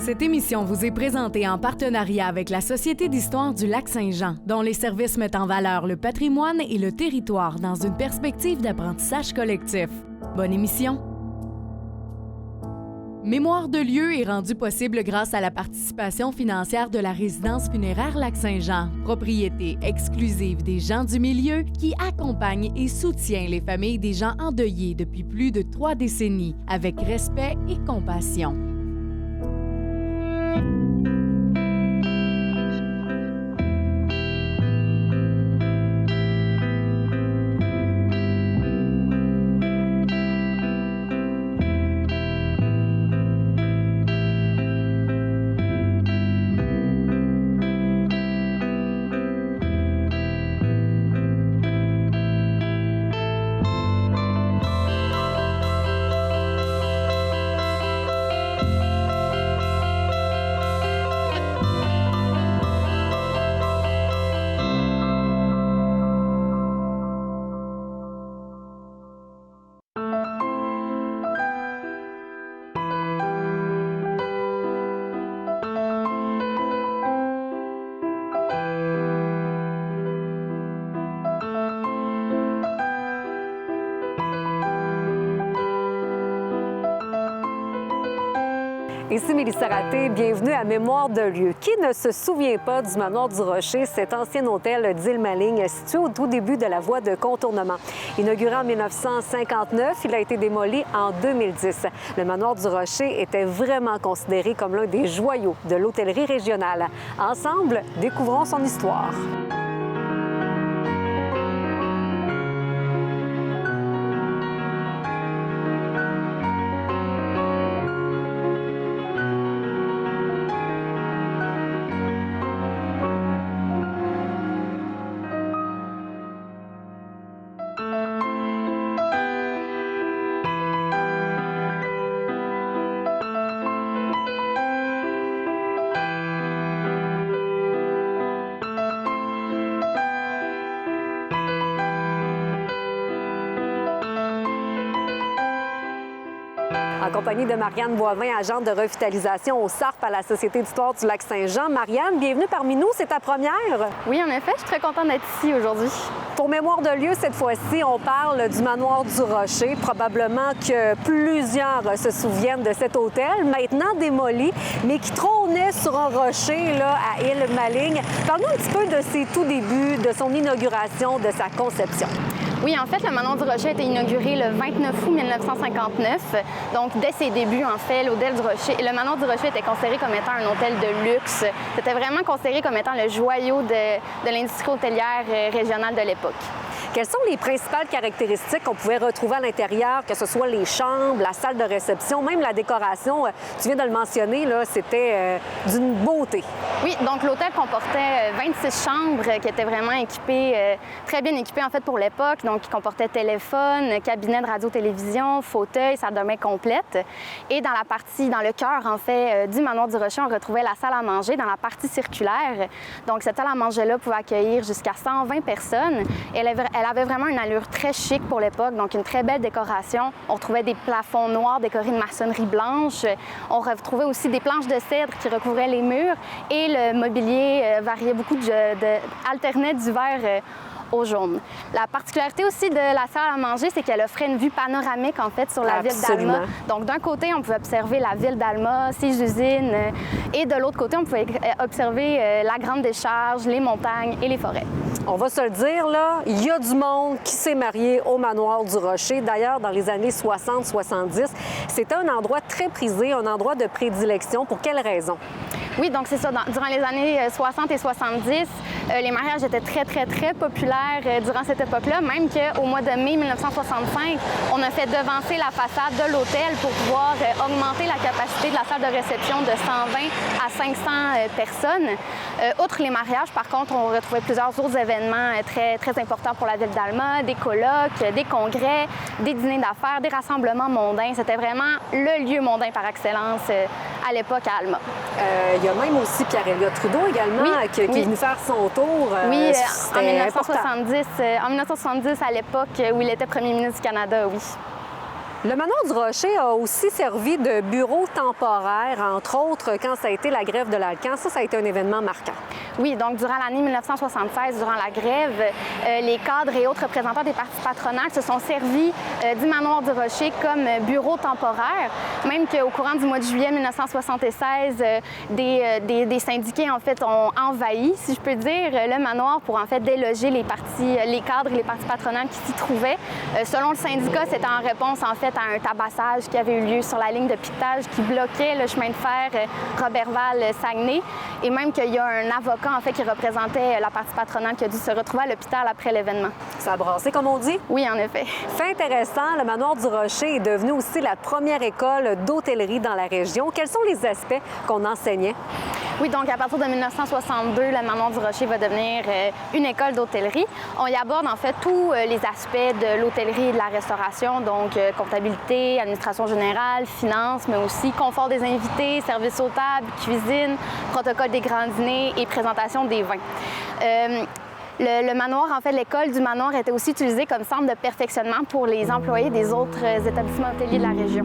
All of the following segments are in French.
Cette émission vous est présentée en partenariat avec la Société d'histoire du Lac-Saint-Jean, dont les services mettent en valeur le patrimoine et le territoire dans une perspective d'apprentissage collectif. Bonne émission! Mémoire de lieu est rendu possible grâce à la participation financière de la résidence funéraire Lac-Saint-Jean, propriété exclusive des gens du milieu qui accompagne et soutient les familles des gens endeuillés depuis plus de 3 décennies avec respect et compassion. Ici Mélissa Raté, bienvenue à Mémoire de lieu. Qui ne se souvient pas du manoir du Rocher, cet ancien hôtel d'Île-Maligne situé au tout début de la voie de contournement? Inauguré en 1959, il a été démoli en 2010. Le manoir du Rocher était vraiment considéré comme l'un des joyaux de l'hôtellerie régionale. Ensemble, découvrons son histoire. En compagnie de Marianne Boivin, agente de revitalisation au SARP à la Société d'histoire du Lac-Saint-Jean. Marianne, bienvenue parmi nous, c'est ta première. Oui, en effet, je suis très contente d'être ici aujourd'hui. Pour Mémoire de lieu, cette fois-ci, on parle du manoir du Rocher. Probablement que plusieurs se souviennent de cet hôtel, maintenant démoli, mais qui trônait sur un rocher là, à Île-Maligne. Parle-nous un petit peu de ses tout débuts, de son inauguration, de sa conception. Oui, en fait, le manoir du Rocher a été inauguré le 29 août 1959. Donc, dès ses débuts, en fait, le manoir du Rocher était considéré comme étant un hôtel de luxe. C'était vraiment considéré comme étant le joyau de l'industrie hôtelière régionale de l'époque. Quelles sont les principales caractéristiques qu'on pouvait retrouver à l'intérieur, que ce soit les chambres, la salle de réception, même la décoration? Tu viens de le mentionner, là, c'était d'une beauté. Oui, donc l'hôtel comportait 26 chambres qui étaient vraiment équipées, très bien équipées en fait pour l'époque. Donc, qui comportait téléphone, cabinet de radio-télévision, fauteuil, salle de bain complète. Et dans le cœur en fait du manoir du Rocher, on retrouvait la salle à manger dans la partie circulaire. Donc, cette salle à manger-là pouvait accueillir jusqu'à 120 personnes. Elle avait vraiment une allure très chic pour l'époque, donc une très belle décoration. On retrouvait des plafonds noirs décorés de maçonnerie blanche. On retrouvait aussi des planches de cèdre qui recouvraient les murs et le mobilier variait beaucoup, alternait du vert au jaune. La particularité aussi de la salle à manger, c'est qu'elle offrait une vue panoramique en fait sur la ville d'Alma. Donc d'un côté, on pouvait observer la ville d'Alma, ses usines, et de l'autre côté, on pouvait observer la grande décharge, les montagnes et les forêts. On va se le dire, là, il y a du monde qui s'est marié au manoir du Rocher. D'ailleurs, dans les années 60-70, c'était un endroit très prisé, un endroit de prédilection. Pour quelles raisons? Oui, donc c'est ça. Durant les années 60 et 70, les mariages étaient très, très, très populaires durant cette époque-là, même qu'au mois de mai 1965, on a fait devancer la façade de l'hôtel pour pouvoir augmenter la capacité de la salle de réception de 120 à 500 personnes. Outre les mariages, par contre, on retrouvait plusieurs autres événements très, très importants pour la ville d'Alma, des colloques, des congrès, des dîners d'affaires, des rassemblements mondains. C'était vraiment le lieu mondain par excellence à l'époque à Alma. Il y a même aussi Pierre-Éliott Trudeau également qui est venu faire son tour. Oui, en 1970, à l'époque où il était premier ministre du Canada, oui. Le manoir du Rocher a aussi servi de bureau temporaire, entre autres quand ça a été la grève de l'Alcan. Ça a été un événement marquant. Oui, donc durant l'année 1976, durant la grève, les cadres et autres représentants des partis patronales se sont servis du manoir du Rocher comme bureau temporaire, même qu'au courant du mois de juillet 1976, des syndiqués en fait ont envahi, si je peux dire, le manoir pour en fait déloger les cadres et les partis patronales qui s'y trouvaient. Selon le syndicat, c'était en réponse en fait à un tabassage qui avait eu lieu sur la ligne de piquetage qui bloquait le chemin de fer Roberval-Saguenay, et même qu'il y a un avocat en fait qui représentait la partie patronale qui a dû se retrouver à l'hôpital après l'événement. Ça a brassé, comme on dit? Oui, en effet. Fait intéressant, le manoir du Rocher est devenu aussi la première école d'hôtellerie dans la région. Quels sont les aspects qu'on enseignait? Oui, donc à partir de 1962, le manoir du Rocher va devenir une école d'hôtellerie. On y aborde en fait tous les aspects de l'hôtellerie et de la restauration, donc comptabilité, administration générale, finances, mais aussi confort des invités, service aux tables, cuisine, protocole des grands dîners et présentation des vins. Le manoir, en fait, l'école du manoir était aussi utilisée comme centre de perfectionnement pour les employés des autres établissements hôteliers de la région.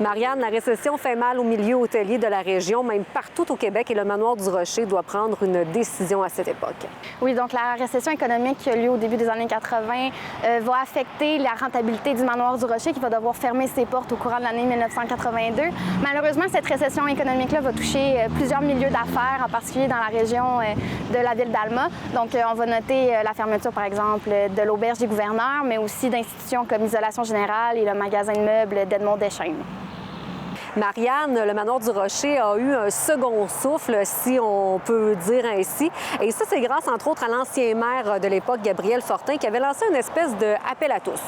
Marianne, la récession fait mal au milieu hôtelier de la région, même partout au Québec, et le manoir du Rocher doit prendre une décision à cette époque. Oui, donc la récession économique qui a lieu au début des années 80 va affecter la rentabilité du manoir du Rocher qui va devoir fermer ses portes au courant de l'année 1982. Malheureusement, cette récession économique-là va toucher plusieurs milieux d'affaires, en particulier dans la région de la ville d'Alma. Donc, on va noter la fermeture, par exemple, de l'Auberge des gouverneurs, mais aussi d'institutions comme Isolation Générale et le magasin de meubles d'Edmond Deschênes. Marianne, le manoir du Rocher a eu un second souffle, si on peut dire ainsi. Et ça, c'est grâce, entre autres, à l'ancien maire de l'époque, Gabriel Fortin, qui avait lancé une espèce d'appel à tous.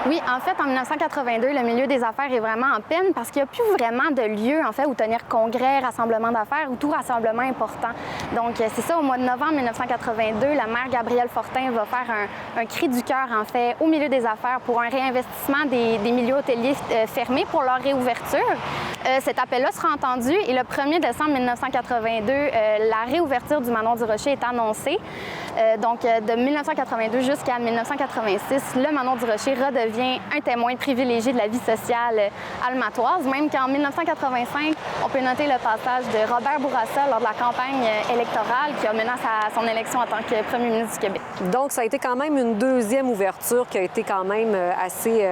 Oui, en fait, en 1982, le milieu des affaires est vraiment en peine parce qu'il n'y a plus vraiment de lieu, en fait, où tenir congrès, rassemblement d'affaires ou tout rassemblement important. Donc, c'est ça, au mois de novembre 1982, le maire Gabriel Fortin va faire un cri du cœur, en fait, au milieu des affaires pour un réinvestissement des milieux hôteliers fermés pour leur réouverture. Cet appel-là sera entendu et le 1er décembre 1982, la réouverture du manoir du Rocher est annoncée. Donc, de 1982 jusqu'à 1986, le manoir du Rocher redevient un témoin privilégié de la vie sociale almatoise, même qu'en 1985, on peut noter le passage de Robert Bourassa lors de la campagne électorale qui a mené à son élection en tant que premier ministre du Québec. Donc, ça a été quand même une deuxième ouverture qui a été quand même assez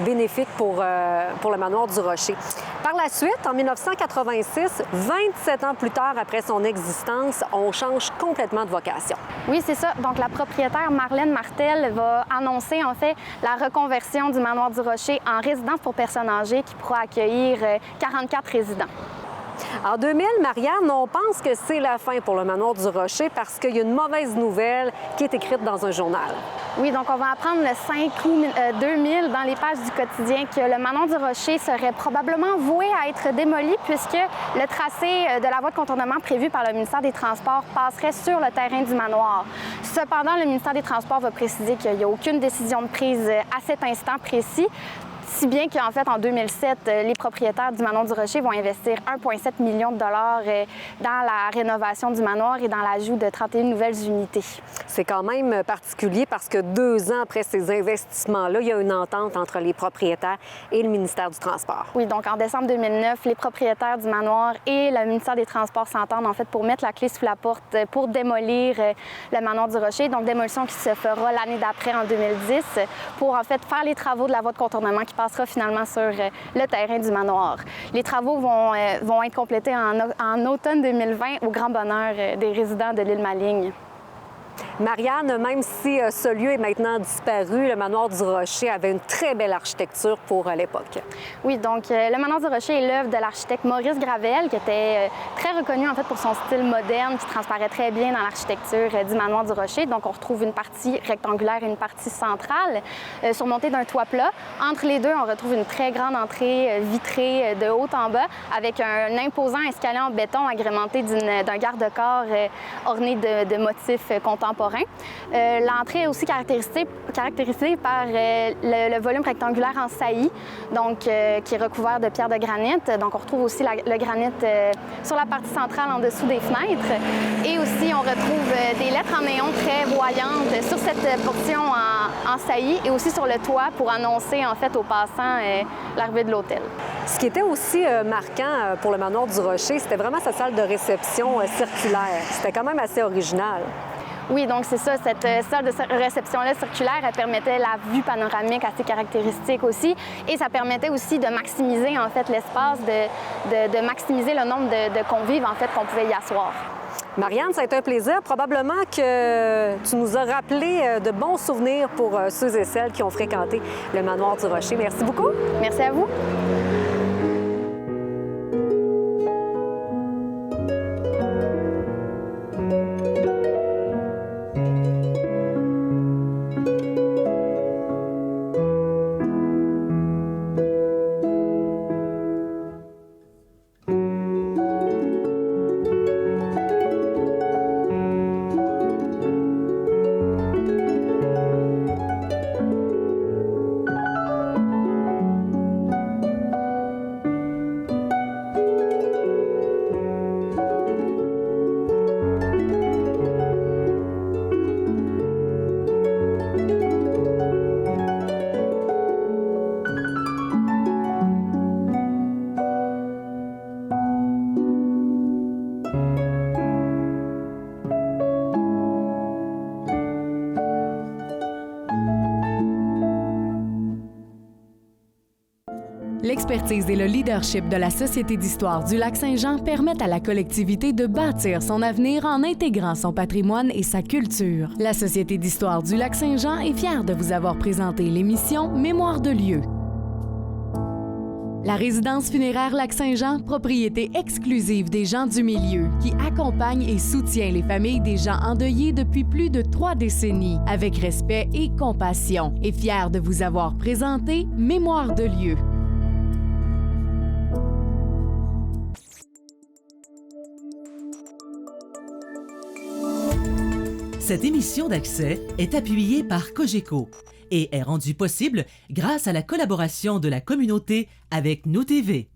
bénéfique pour le manoir du Rocher. Par la suite, en 1986, 27 ans plus tard après son existence, on change complètement de vocation. Oui, c'est ça. Donc, la propriétaire Marlène Martel va annoncer, en fait, la reconversion du manoir du Rocher en résidence pour personnes âgées qui pourra accueillir 44 résidents. En 2000, Marianne, on pense que c'est la fin pour le manoir du Rocher parce qu'il y a une mauvaise nouvelle qui est écrite dans un journal. Oui, donc on va apprendre le 5 août 2000 dans les pages du quotidien que le manoir du Rocher serait probablement voué à être démoli puisque le tracé de la voie de contournement prévue par le ministère des Transports passerait sur le terrain du manoir. Cependant, le ministère des Transports va préciser qu'il n'y a aucune décision de prise à cet instant précis. Si bien qu'en fait, en 2007, les propriétaires du manoir du Rocher vont investir 1,7 million de dollars dans la rénovation du manoir et dans l'ajout de 31 nouvelles unités. C'est quand même particulier parce que 2 ans après ces investissements-là, il y a une entente entre les propriétaires et le ministère du Transport. Oui, donc en décembre 2009, les propriétaires du manoir et le ministère des Transports s'entendent en fait pour mettre la clé sous la porte pour démolir le manoir du Rocher. Donc démolition qui se fera l'année d'après, en 2010, pour en fait faire les travaux de la voie de contournement qui passera finalement sur le terrain du manoir. Les travaux vont être complétés en automne 2020 au grand bonheur des résidents de l'île Maligne. Marianne, même si ce lieu est maintenant disparu, le manoir du Rocher avait une très belle architecture pour l'époque. Oui, donc le manoir du Rocher est l'œuvre de l'architecte Maurice Gravel, qui était très reconnu en fait pour son style moderne, qui transparaît très bien dans l'architecture du manoir du Rocher. Donc on retrouve une partie rectangulaire et une partie centrale, surmontée d'un toit plat. Entre les deux, on retrouve une très grande entrée vitrée de haut en bas, avec un imposant escalier en béton agrémenté d'un garde-corps orné de motifs contemporains. L'entrée est aussi caractérisée par le volume rectangulaire en saillie, donc qui est recouvert de pierres de granit. Donc on retrouve aussi le granit sur la partie centrale en dessous des fenêtres. Et aussi on retrouve des lettres en néon très voyantes sur cette portion en saillie et aussi sur le toit pour annoncer en fait aux passants l'arrivée de l'hôtel. Ce qui était aussi marquant pour le manoir du Rocher, c'était vraiment sa salle de réception circulaire. C'était quand même assez original. Oui, donc c'est ça, cette salle de réception-là circulaire, elle permettait la vue panoramique assez caractéristique aussi, et ça permettait aussi de maximiser en fait l'espace, de maximiser le nombre de convives en fait qu'on pouvait y asseoir. Marianne, ça a été un plaisir. Probablement que tu nous as rappelé de bons souvenirs pour ceux et celles qui ont fréquenté le manoir du Rocher. Merci beaucoup. Merci à vous. L'expertise et le leadership de la Société d'histoire du Lac-Saint-Jean permettent à la collectivité de bâtir son avenir en intégrant son patrimoine et sa culture. La Société d'histoire du Lac-Saint-Jean est fière de vous avoir présenté l'émission Mémoire de lieu. La résidence funéraire Lac-Saint-Jean, propriété exclusive des gens du milieu, qui accompagne et soutient les familles des gens endeuillés depuis plus de 3 décennies, avec respect et compassion, est fière de vous avoir présenté Mémoire de lieu. Cette émission d'Accès est appuyée par Cogeco et est rendue possible grâce à la collaboration de la communauté avec Nous TV.